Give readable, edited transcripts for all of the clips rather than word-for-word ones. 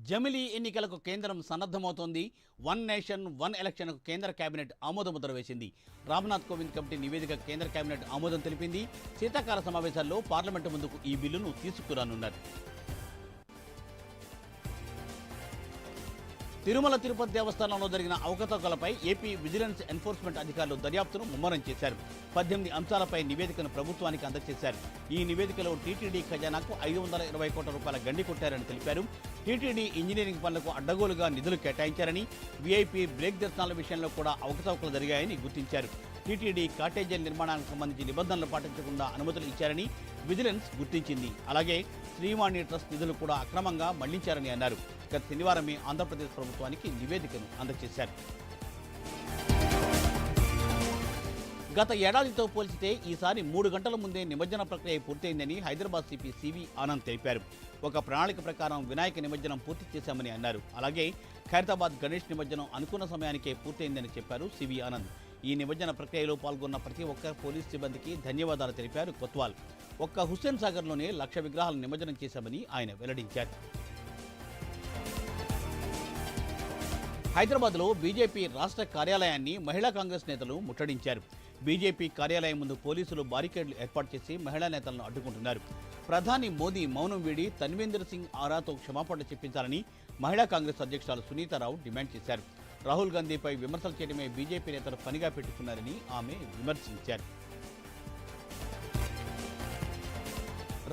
జమిలీ ఎన్నికలకు కేంద్రం సన్నద్ధమవుతోంది. వన్ నేషన్ వన్ ఎలక్షన్కు కేంద్ర కేబినెట్ ఆమోదముద్ర వేసింది. రామ్నాథ్ కోవింద్ కమిటీ నివేదిక కేంద్ర కేబినెట్ ఆమోదం తెలిపింది. శీతాకాల సమావేశాల్లో పార్లమెంటు ముందుకు ఈ బిల్లును తీసుకురానున్నారు. తిరుమల తిరుపతి దేవస్థానంలో జరిగిన అవకతవకలపై ఏపీ విజిలెన్స్ ఎన్ఫోర్స్మెంట్ అధికారులు దర్యాప్తును ముమ్మరం చేశారు. 18 అంశాలపై నివేదికను ప్రభుత్వానికి అందజేశారు. ఈ నివేదికలో టీటీడీ ఖజానాకు 520 కోట్ల రూపాయల గండి కొట్టారని తెలిపారు. టీటీడీ ఇంజనీరింగ్ పనులకు అడ్డగోలుగా నిధులు కేటాయించారని, వీఐపీ బ్రేక్ దర్శనాల విషయంలో కూడా అవకతవకలు జరిగాయని గుర్తించారు. టీటీడీ కాటేజీల నిర్మాణానికి సంబంధించి నిబంధనలు పాటించకుండా అనుమతులు ఇచ్చారని విజిలెన్స్ గుర్తించింది. అలాగే శ్రీవాణి ట్రస్ట్ నిధులు కూడా అక్రమంగా మళ్లించారని అన్నారు. గత శనివారమే ఆంధ్రప్రదేశ్ ప్రభుత్వానికి నివేదికను అందజేశారు. గత ఏడాదితో పోల్చితే ఈసారి 3 గంటల ముందే నిమజ్జన ప్రక్రియ పూర్తయిందని హైదరాబాద్ సిపి సివి ఆనంద్ తెలిపారు. ఒక ప్రణాళిక ప్రకారం వినాయక నిమజ్జనం పూర్తి చేశామని అన్నారు. అలాగే ఖైరతాబాద్ గణేష్ నిమజ్జనం అనుకున్న సమయానికే పూర్తయిందని చెప్పారు సివి ఆనంద్. ఈ నిమజ్జన ప్రక్రియలో పాల్గొన్న ప్రతి ఒక్క పోలీస్ సిబ్బందికి ధన్యవాదాలు తెలిపారు కొత్వాల్. ఒక్క హుస్సేన్ సాగర్లోనే 1,00,000 విగ్రహాలను నిమజ్జనం చేశామని ఆయన వెల్లడించారు. హైదరాబాద్లో బీజేపీ రాష్ట్ర కార్యాలయాన్ని మహిళా కాంగ్రెస్ నేతలు ముట్టడించారు. బీజేపీ కార్యాలయం ముందు పోలీసులు బారికేడ్లు ఏర్పాటు చేసి మహిళా నేతలను అడ్డుకుంటున్నారు. ప్రధాని మోదీ మౌనం వీడి తన్వీందర్ సింగ్ ఆరాతో క్షమాపణ చెప్పించాలని మహిళా కాంగ్రెస్ అధ్యక్షురాలు సునీతారావు డిమాండ్ చేశారు. రాహుల్ గాంధీపై విమర్శలు చేయడమే బీజేపీ నేతలు పనిగా పెట్టుకున్నారని ఆమె విమర్శించారు.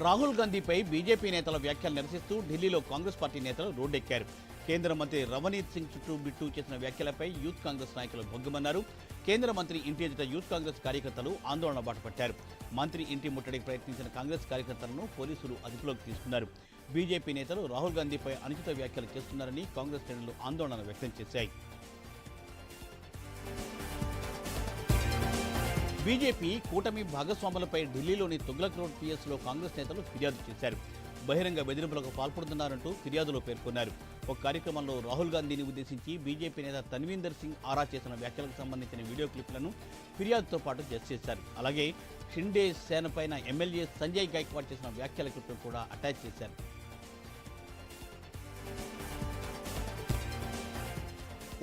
రాహుల్ గాంధీపై బీజేపీ నేతల వ్యాఖ్యలు నిరసిస్తూ ఢిల్లీలో కాంగ్రెస్ పార్టీ నేతలు రోడ్డెక్కారు. కేంద్ర మంత్రి రవనీత్ సింగ్ చుట్టూ బిట్టు చేసిన వ్యాఖ్యలపై యూత్ కాంగ్రెస్ నాయకులు భగ్గుమన్నారు. కేంద్ర మంత్రి ఇంటి ఎదుట యూత్ కాంగ్రెస్ కార్యకర్తలు ఆందోళన బాటపట్టారు. మంత్రి ఇంటి ముట్టడికి ప్రయత్నించిన కాంగ్రెస్ కార్యకర్తలను పోలీసులు అదుపులోకి తీసుకున్నారు. బీజేపీ నేతలు రాహుల్ గాంధీపై అనుచిత వ్యాఖ్యలు చేస్తున్నారని కాంగ్రెస్ శ్రేణులు ఆందోళన వ్యక్తం చేశాయి. బీజేపీ కూటమి భాగస్వాములపై ఢిల్లీలోని తుగ్లక్ రోడ్ పిఎస్లో కాంగ్రెస్ నేతలు ఫిర్యాదు చేశారు. బహిరంగ బెదిరింపులకు పాల్పడుతున్నారంటూ ఫిర్యాదులో పేర్కొన్నారు. ఒక కార్యక్రమంలో రాహుల్ గాంధీని ఉద్దేశించి బీజేపీ నేత తన్వీందర్ సింగ్ ఆరా చేసిన వ్యాఖ్యలకు సంబంధించిన వీడియో క్లిప్లను ఫిర్యాదుతో పాటు జడ్జ్ చేశారు. అలాగే షిండే సేనపైన ఎమ్మెల్యే సంజయ్ గైక్వాడ్ చేసిన వ్యాఖ్యల క్లిప్ను కూడా అటాచ్ చేశారు.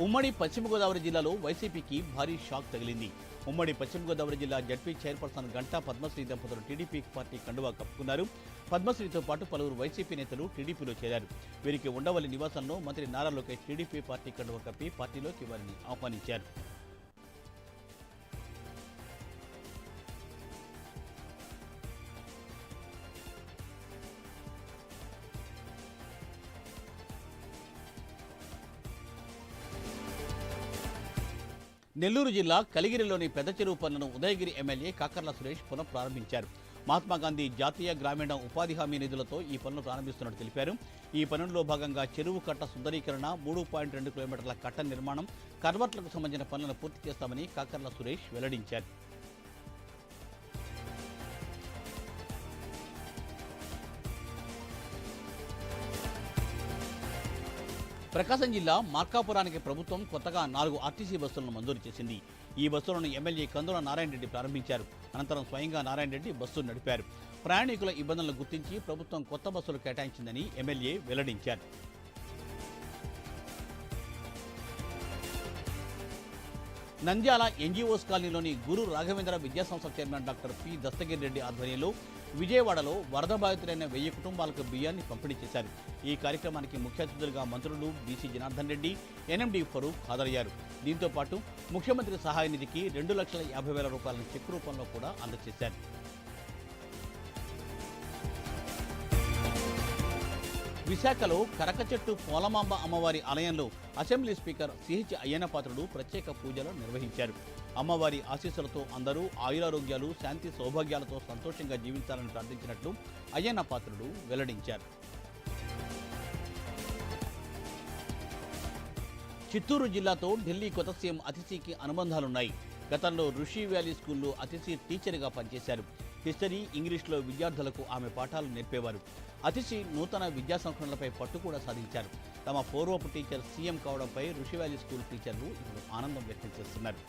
ఉమ్మడి పశ్చిమ గోదావరి జిల్లాలో వైసీపీకి భారీ షాక్ తగిలింది. ఉమ్మడి పశ్చిమ గోదావరి జిల్లా జడ్పీ చైర్పర్సన్ గంటా పద్మశ్రీ దంపతులు టీడీపీ పార్టీ కండువా కప్పుకున్నారు. పద్మశ్రీతో పాటు పలువురు వైసీపీ నేతలు టీడీపీలో చేరారు. వీరికి ఉండవల్లి నివాసంలో మంత్రి నారా లోకేష్ టీడీపీ పార్టీ కండువా కప్పి పార్టీలోకి వారిని ఆహ్వానించారు. నెల్లూరు జిల్లా కలిగిరిలోని పెద్ద చెరువు పనులను ఉదయగిరి ఎమ్మెల్యే కాకర్ల సురేష్ పునఃప్రారంభించారు. మహాత్మాగాంధీ జాతీయ గ్రామీణ ఉపాధి హామీ నిధులతో ఈ పనులు ప్రారంభిస్తున్నట్టు తెలిపారు. ఈ పనుల్లో భాగంగా చెరువు కట్ట సుందరీకరణ, 3.2 కిలోమీటర్ల కట్ట నిర్మాణం, కర్వర్ట్లకు సంబంధించిన పనులను పూర్తి చేస్తామని కాకర్ల సురేష్ వెల్లడించారు. ప్రకాశం జిల్లా మార్కాపురానికి ప్రభుత్వం కొత్తగా 4 ఆర్టీసీ బస్సులను మంజూరు చేసింది. ఈ బస్సులను ఎమ్మెల్యే కందుల నారాయణ రెడ్డి ప్రారంభించారు. అనంతరం స్వయంగా నారాయణ రెడ్డి బస్సు నడిపారు. ప్రయాణికుల ఇబ్బందులను గుర్తించి ప్రభుత్వం కొత్త బస్సులు కేటాయించిందని ఎమ్మెల్యే వెల్లడించారు. నంద్యాల ఎన్జీఓస్ కాలనీలోని గురు రాఘవేంద్ర విద్యాసంస్థ chairman doctor P Dastagiri Reddy ఆధ్వర్యంలో విజయవాడలో వరద బాధితులైన 1000 కుటుంబాలకు బియ్యాన్ని పంపిణీ చేశారు. ఈ కార్యక్రమానికి ముఖ్య అతిథులుగా మంత్రులు బీసీ జనార్దన్ రెడ్డి, ఎన్ఎండి ఫరూక్ హాజరయ్యారు. దీంతో పాటు ముఖ్యమంత్రి సహాయ నిధికి 2,50,000 రూపాయలను చెక్ రూపంలో కూడా అందజేశారు. విశాఖలో కరకచెట్టు పోలమాంబ అమ్మవారి ఆలయంలో అసెంబ్లీ స్పీకర్ సిహెచ్ అయ్యన్నపాత్రుడు ప్రత్యేక పూజలు నిర్వహించారు. అమ్మవారి ఆశీస్సులతో అందరూ ఆయురారోగ్యాలు, శాంతి సౌభాగ్యాలతో సంతోషంగా జీవించాలని ప్రార్థించినట్లు అయ్యన్నపాత్రుడు వెల్లడించారు. చిత్తూరు జిల్లాతో ఢిల్లీ కొత్త సీఎం అతిశీకి అనుబంధాలున్నాయి. గతంలో ఋషి వ్యాలీ స్కూల్లో అతిశీ టీచర్గా పనిచేశారు. హిస్టరీ, ఇంగ్లీష్లో విద్యార్థులకు ఆమె పాఠాలు నేర్పేవారు. అతిశి నూతన విద్యా సంస్కరణలపై పట్టు కూడా సాధించారు. తమ పూర్వపు టీచర్ సీఎం కావడంపై ఋషి వ్యాలీ స్కూల్ టీచర్లు ఇప్పుడు ఆనందం వ్యక్తం చేస్తున్నారు.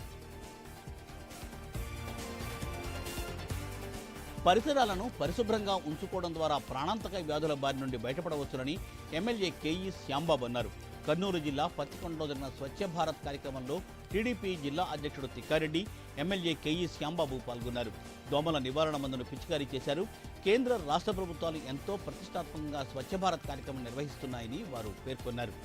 పరిసరాలను పరిశుభ్రంగా ఉంచుకోవడం ద్వారా ప్రాణాంతక వ్యాధుల బారి నుండి బయటపడవచ్చునని ఎమ్మెల్యే కేఈ శ్యాంబాబు అన్నారు. కర్నూలు జిల్లా పత్తికొండలో జరిగిన స్వచ్ఛ భారత్ కార్యక్రమంలో టీడీపీ జిల్లా అధ్యక్షుడు తిక్కారెడ్డి, ఎమ్మెల్యే కేఈ శ్యాంబాబు పాల్గొన్నారు. దోమల నివారణ మందును పిచికారీ చేశారు. కేంద్ర రాష్ట్ర ప్రభుత్వాలు ఎంతో ప్రతిష్టాత్మకంగా స్వచ్ఛ భారత్ కార్యక్రమం నిర్వహిస్తున్నాయని వారు పేర్కొన్నారు.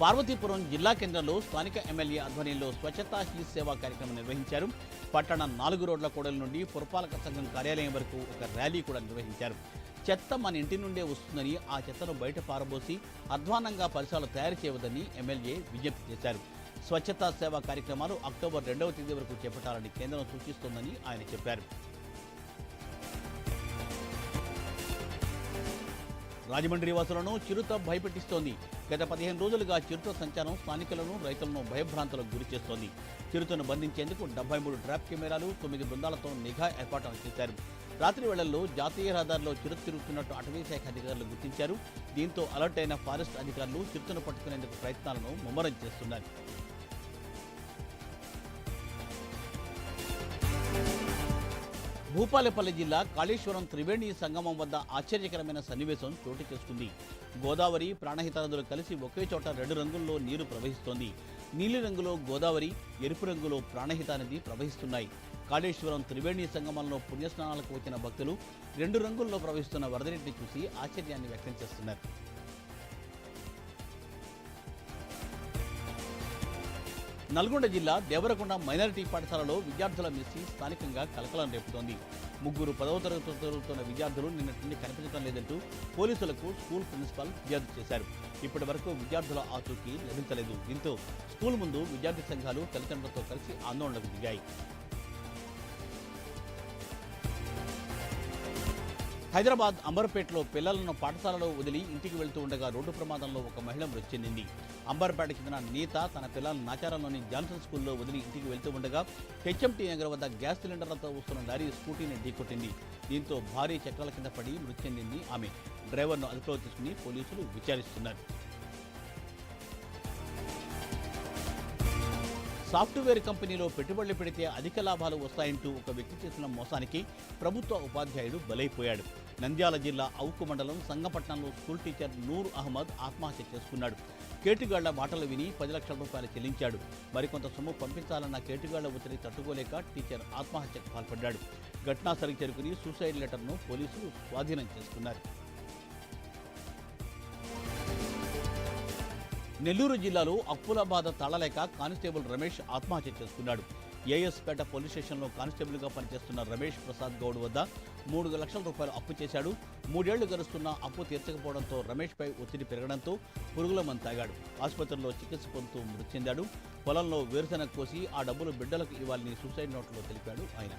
పార్వతీపురం జిల్లా కేంద్రంలో స్థానిక ఎమ్మెల్యే ఆధ్వర్యంలో స్వచ్ఛతా హీ సేవా కార్యక్రమం నిర్వహించారు. పట్టణ 4 రోడ్ల కూడలి నుండి పురపాలక సంఘం కార్యాలయం వరకు ఒక ర్యాలీ కూడా నిర్వహించారు. చెత్త మన ఇంటి నుండే వస్తుందని, ఆ చెత్తను బయట పారబోసి అధ్వానంగా పరిసరాలు తయారు చేయవద్దని ఎమ్మెల్యే విజ్ఞప్తి చేశారు. స్వచ్ఛతా సేవా కార్యక్రమాలు అక్టోబర్ 2వ తేదీ వరకు చేపట్టాలని కేంద్రం సూచిస్తోందని ఆయన చెప్పారు. రాజమండ్రి వాసులను చిరుత భయపెట్టిస్తోంది. గత 15 రోజులుగా చిరుత సంచారం స్థానికులను, రైతులను భయభ్రాంతులకు గురి చేస్తోంది. చిరుతను బంధించేందుకు 73 ట్రాప్ కెమెరాలు, 9 బృందాలతో నిఘా ఏర్పాట్లు చేశారు. రాత్రి వేళల్లో జాతీయ రహదారిలో చిరుత తిరుగుతున్నట్టు అటవీ శాఖ అధికారులు గుర్తించారు. దీంతో అలర్ట్ అయిన ఫారెస్ట్ అధికారులు చిరుతను పట్టుకునేందుకు ప్రయత్నాలను ముమ్మరం చేస్తున్నారు. భూపాలపల్లి జిల్లా కాళేశ్వరం త్రివేణి సంగమం వద్ద ఆశ్చర్యకరమైన సన్నివేశం చోటు చేసుకుంది. గోదావరి, ప్రాణహిత నదులు కలిసి ఒకే చోట 2 రంగుల్లో నీరు ప్రవహిస్తోంది. నీలి రంగులో గోదావరి, ఎరుపు రంగులో ప్రాణహిత నది ప్రవహిస్తున్నాయి. కాళేశ్వరం త్రివేణి సంగమంలో పుణ్యస్నానాలకు వచ్చిన భక్తులు 2 రంగుల్లో ప్రవహిస్తున్న వరదనీటిని చూసి ఆశ్చర్యాన్ని వ్యక్తం చేస్తున్నారు. నల్గొండ జిల్లా దేవరకొండ మైనారిటీ పాఠశాలలో విద్యార్థుల మిస్సి స్థానికంగా కలకలం రేపుతోంది. 3 10వ తరగతి చదువుతున్న విద్యార్థులు నిన్నటి నుండి కనిపించడం లేదంటూ పోలీసులకు స్కూల్ ప్రిన్సిపాల్ ఫిర్యాదు చేశారు. ఇప్పటి వరకు విద్యార్థుల ఆచూకీ లభించలేదు. దీంతో స్కూల్ ముందు విద్యార్థి సంఘాలు తల్లిదండ్రులతో కలిసి ఆందోళనకు దిగాయి. హైదరాబాద్ అంబర్పేటలో పిల్లలను పాఠశాలలో వదిలి ఇంటికి వెళ్తూ ఉండగా రోడ్డు ప్రమాదంలో ఒక మహిళ మృతి చెందింది. అంబర్పేటకు చెందిన నీత తన పిల్లలను నాచారంలోని జాన్సన్ స్కూల్లో వదిలి ఇంటికి వెళ్తూ ఉండగా హెచ్ఎంటీ నగర్ వద్ద గ్యాస్ సిలిండర్లతో వస్తున్న లారీ స్కూటీని ఢీకొట్టింది. దీంతో భారీ చక్రాల కింద పడి మృతి చెందింది ఆమె. డ్రైవర్ను అదుపులో తీసుకుని పోలీసులు విచారిస్తున్నారు. సాఫ్ట్వేర్ కంపెనీలో పెట్టుబడులు పెడితే అధిక లాభాలు వస్తాయంటూ ఒక వ్యక్తి చేసిన మోసానికి ప్రభుత్వ ఉపాధ్యాయుడు బలైపోయాడు. నంద్యాల జిల్లా అవుకు మండలం సంగపట్నంలో స్కూల్ టీచర్ నూర్ అహ్మద్ ఆత్మహత్య చేసుకున్నాడు. కేటుగాళ్ల మాటలు విని 10 లక్షల రూపాయలు చెల్లించాడు. మరికొంత సొమ్ము పంపించాలన్న కేటుగాళ్ల ఒత్తిడి తట్టుకోలేక టీచర్ ఆత్మహత్యకు పాల్పడ్డాడు. ఘటనాస్థలికి చేరుకుని సూసైడ్ లెటర్ను పోలీసులు స్వాధీనం చేసుకున్నారు. నెల్లూరు జిల్లాలో అప్పుల బాధ తాళలేక కానిస్టేబుల్ రమేష్ ఆత్మహత్య చేసుకున్నాడు. ఏఎస్పేట పోలీస్ స్టేషన్లో కానిస్టేబుల్గా పనిచేస్తున్న రమేష్ ప్రసాద్ గౌడ్ వద్ద 3 లక్షల రూపాయలు అప్పు చేశాడు. 3 ఏళ్లు గడుస్తున్న అప్పు తీర్చకపోవడంతో రమేష్పై ఒత్తిడి పెరగడంతో పురుగుల మందు తాగాడు. ఆసుపత్రిలో చికిత్స పొందుతూ మృతి చెందాడు. పొలంలో వేరుశెనగ కోసి ఆ డబ్బులు బిడ్డలకు ఇవ్వాలని సూసైడ్ నోట్లో తెలిపాడు ఆయన.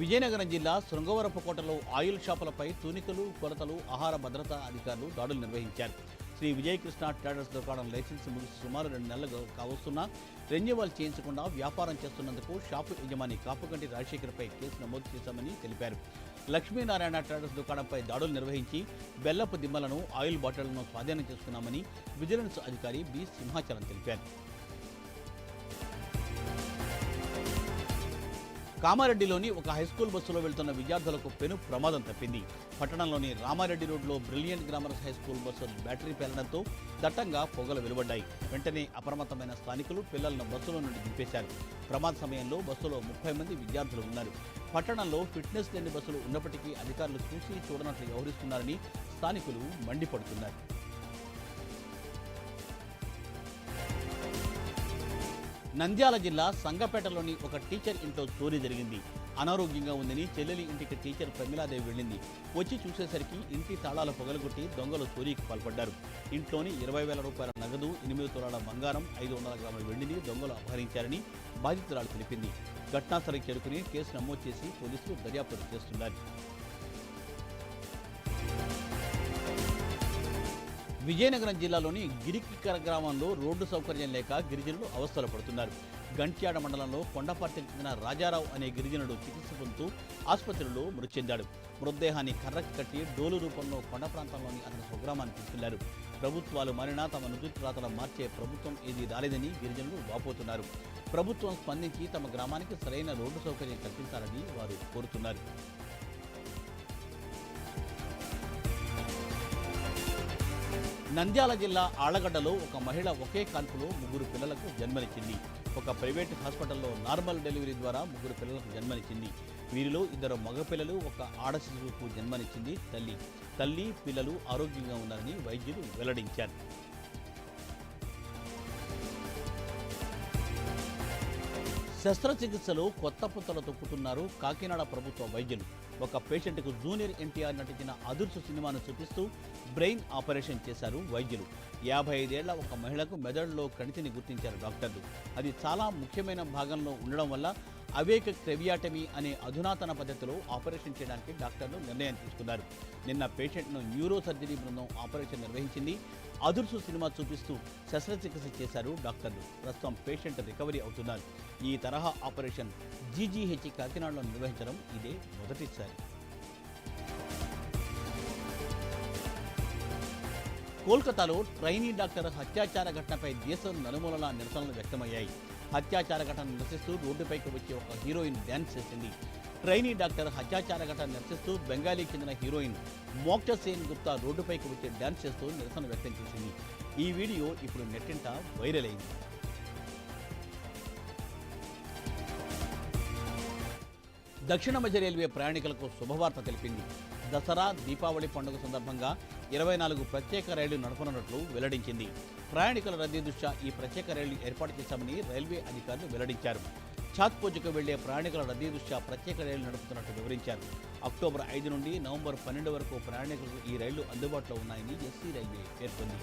విజయనగరం జిల్లా శృంగవరపుకోటలో ఆయిల్ షాపులపై తూనికలు, కొలతలు, ఆహార భద్రతా అధికారులు దాడులు నిర్వహించారు. శ్రీ విజయకృష్ణ ట్రేడర్స్ దుకాణం లైసెన్స్ ముగిసి సుమారు 2 నెలలు కావస్తున్నా రెన్యువల్ చేయించకుండా వ్యాపారం చేస్తున్నందుకు షాపు యజమాని కాపుగంటి రాజశేఖర్పై కేసు నమోదు చేశామని తెలిపారు. లక్ష్మీనారాయణ ట్రేడర్స్ దుకాణంపై దాడులు నిర్వహించి బెల్లపు దిమ్మలను, ఆయిల్ బాటిళ్లను స్వాధీనం చేసుకున్నామని విజిలెన్స్ అధికారి బి సింహాచలం తెలిపారు. కామారెడ్డిలోని ఒక హైస్కూల్ బస్సులో వెళ్తున్న విద్యార్థులకు పెను ప్రమాదం తప్పింది. పట్టణంలోని రామారెడ్డి రోడ్లో brilliant grammars high school bus battery పేలడంతో దట్టంగా పొగలు వెలువడ్డాయి. వెంటనే అప్రమత్తమైన స్థానికులు పిల్లలను బస్సులో నుండి దింపేశారు. ప్రమాద సమయంలో బస్సులో 30 మంది విద్యార్థులు ఉన్నారు. పట్టణంలో ఫిట్నెస్ లేని బస్సులు ఉన్నప్పటికీ అధికారులు చూసి చూడనట్లు వ్యవహరిస్తున్నారని స్థానికులు మండిపడుతున్నారు. నంద్యాల జిల్లా సంగపేటలోని ఒక టీచర్ ఇంట్లో చోరీ జరిగింది. అనారోగ్యంగా ఉందని చెల్లెలి ఇంటికి టీచర్ ప్రమిలాదేవి వెళ్ళింది. వచ్చి చూసేసరికి ఇంటి తాళాలు పగలగొట్టి దొంగలు చోరీకి పాల్పడ్డారు. ఇంట్లోని 20,000 రూపాయల నగదు, 8 తులాల బంగారం, 500 గ్రాముల వెండిని దొంగలు అపహరించారని బాధితురాలు తెలిపింది. ఘటనాస్థలికి చేరుకుని కేసు నమోదు చేసి పోలీసులు దర్యాప్తు చేస్తున్నారు. విజయనగరం జిల్లాలోని గిరికిక్కర గ్రామంలో రోడ్డు సౌకర్యం లేక గిరిజనులు అవస్థలు పడుతున్నారు. గంట్యాడ మండలంలో కొండపర్తికి చెందిన రాజారావు అనే గిరిజనుడు చికిత్స పొందుతూ ఆసుపత్రిలో మృతి చెందాడు. మృతదేహాన్ని కర్రకి కట్టి డోలు రూపంలో కొండ ప్రాంతంలోని అతని స్వగ్రామాన్ని తీసుకెళ్లారు. ప్రభుత్వాలు మారినా తమ నుదుటి రాతల మార్చే ప్రభుత్వం ఏది రాలేదని గిరిజనులు వాపోతున్నారు. ప్రభుత్వం స్పందించి తమ గ్రామానికి సరైన రోడ్డు సౌకర్యం కల్పించాలని వారు కోరుతున్నారు. నంద్యాల జిల్లా ఆళ్లగడ్డలో ఒక మహిళ ఒకే కాన్పులో 3 పిల్లలకు జన్మనిచ్చింది. ఒక ప్రైవేట్ హాస్పిటల్లో నార్మల్ డెలివరీ ద్వారా 3 పిల్లలకు జన్మనిచ్చింది. వీరిలో 2 మగపిల్లలు, ఒక ఆడ శిశువుకు జన్మనిచ్చింది తల్లి. పిల్లలు ఆరోగ్యంగా ఉన్నారని వైద్యులు వెల్లడించారు. శస్త్రచికిత్సలో కొత్త పుత్తలు తొక్కుతున్నారు కాకినాడ ప్రభుత్వ వైద్యులు. ఒక పేషెంట్కు జూనియర్ ఎన్టీఆర్ నటించిన అదుర్సు సినిమాను చూపిస్తూ బ్రెయిన్ ఆపరేషన్ చేశారు వైద్యులు. 55 ఏళ్ల ఒక మహిళకు మెదడులో కణితిని గుర్తించారు డాక్టర్లు. అది చాలా ముఖ్యమైన భాగంలో ఉండడం వల్ల అవేక క్రెవియాటమీ అనే అధునాతన పద్ధతిలో ఆపరేషన్ చేయడానికి డాక్టర్లు నిర్ణయం తీసుకున్నారు. నిన్న పేషెంట్ను న్యూరో సర్జరీ బృందం ఆపరేషన్ నిర్వహించింది. అదుర్సు సినిమా చూపిస్తూ శస్త్రచికిత్స చేశారు డాక్టర్లు. ప్రస్తుతం పేషెంట్ రికవరీ అవుతున్నారు. ఈ తరహా ఆపరేషన్ జీజీహెచ్ కాకినాడలో నిర్వహించడం ఇదే మొదటిసారి. కోల్కతాలో ట్రైనీ డాక్టర్ హత్యాచార ఘటనపై దేశం నలుమూలలా నిరసనలు వ్యక్తమయ్యాయి. హత్యాచార ఘటన నిరసిస్తూ రోడ్డుపైకి వచ్చి ఒక హీరోయిన్ డ్యాన్స్ చేసింది. ట్రైనీ డాక్టర్ హత్యాచార ఘటన నిరసిస్తూ బెంగాలీకి చెందిన హీరోయిన్ మోక్ష సేన్ గుప్తా రోడ్డుపైకి వచ్చి డ్యాన్స్ చేస్తూ నిరసన వ్యక్తం చేసింది. ఈ వీడియో ఇప్పుడు నెట్టింట వైరల్ అయింది. దక్షిణ మధ్య రైల్వే ప్రయాణికులకు శుభవార్త తెలిపింది. దసరా, దీపావళి పండుగ సందర్భంగా 24 ప్రత్యేక రైళ్లు నడపనున్నట్లు వెల్లడించింది. ప్రయాణికుల రద్దీ దృష్ట్యా ఈ ప్రత్యేక రైళ్లు ఏర్పాటు చేశామని రైల్వే అధికారులు వెల్లడించారు. ఛాత్పూజ్కు వెళ్లే ప్రయాణికుల రద్దీ దృష్ట్యా ప్రత్యేక రైళ్లు నడుపుతున్నట్లు వివరించారు. అక్టోబర్ 5 నుండి నవంబర్ 12 వరకు ప్రయాణికులకు ఈ రైళ్లు అందుబాటులో ఉన్నాయని ఎస్సీ రైల్వే పేర్కొంది.